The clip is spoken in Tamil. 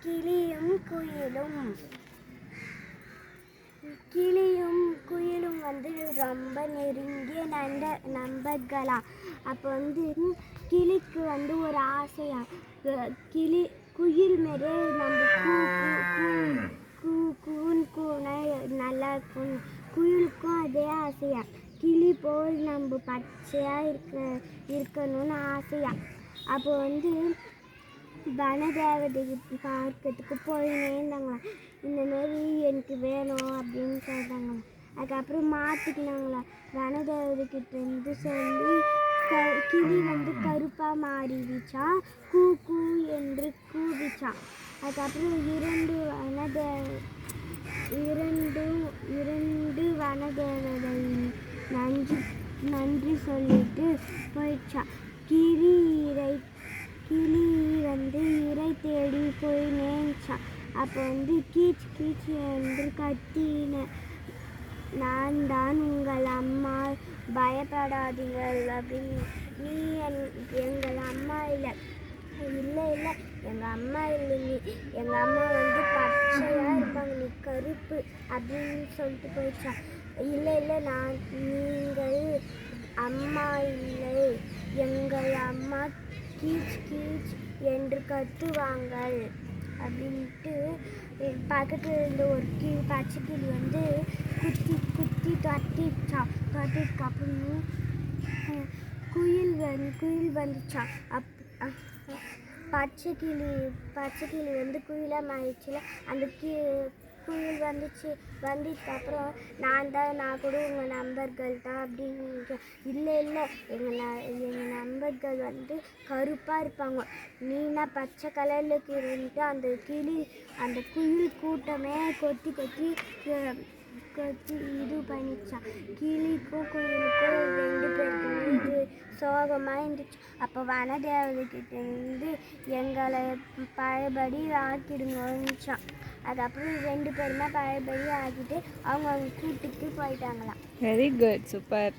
கிளியும் குயிலும் கிளியும் குயிலும் வந்து ரொம்ப நெருங்கிய நண்பர்களாம். அப்போ வந்து கிளிக்கு வந்து ஒரு ஆசையா, குயில் மாரி நம்ம கூன்னு கூனா நல்லா இருக்கும். குயிலுக்கும் அதே ஆசையா, கிளி போல் நம்ம பச்சையாக இருக்கணும்னு ஆசையா. அப்போ வந்து வனதேவதைக்கு பார்க்கறதுக்கு போயினே இருந்தாங்களாம். இந்தமாரி எனக்கு வேணும் அப்படின்னு சொல்கிறாங்களாம். அதுக்கப்புறம் மாற்றிக்கினாங்களாம். வனதேவதைக்கிட்டேருந்து சொல்லி கிளி வந்து கருப்பாக மாறிடுச்சான். கூ கூ என்று கூவிச்சான். அதுக்கப்புறம் இரண்டு வனதேவதை நன்றி சொல்லிட்டு போயிடுச்சான். கிளி வந்து இறை தேடி போய் நேர்ச்சான். அப்போ வந்து கீச் கீச் என்று கத்தின, நான் தான் உங்கள் அம்மா, பயப்படாதீங்கள் அப்படின்னு. நீ எங்கள் அம்மா இல்லை. இல்லை எங்கள் அம்மா இல்லை, நீ எங்கள் அம்மா வந்து பச்சையாக இருப்பாங்க, நீ கருப்பு அப்படின்னு சொல்லிட்டு போயிடுச்சான். இல்லை நீங்கள் அம்மா இல்லை, எங்கள் அம்மா கீச் கீச் என்று கத்துவாங்கள் அப்படின்ட்டு. பக்கத்தில் இருந்த ஒரு பச்சை கிளி வந்து குத்தி தட்டிச்சான். தட்டிட்டு குயில் வந்துச்சான். பச்சை கிளி வந்து குயிலாக மாறிடுச்சுல. அந்த குயில் வந்துச்சதுக்கப்புறம் நான் கூட உங்கள் நண்பர்கள் தான் அப்படின்னு. இல்லை எங்கள் நண்பர்கள் வந்து கருப்பாக இருப்பாங்க, நீனா பச்சை கலரில் இருந்துட்டு. அந்த குயில் கூட்டமே கொத்தி இது பண்ணிச்சான். கிளிக்கும் குயிலுக்கும் 2 பேருக்குமே இது சோகமாக இருந்துச்சு. அப்போ வனதேவதைக்கிட்டேருந்து எங்களை பழையபடி ஆக்கிடுங்கச்சான். அதுக்கப்புறம் 2 பேருமே பழையபடி ஆக்கிட்டு அவங்க கூட்டுக்கு போயிட்டாங்களாம். Very good, super.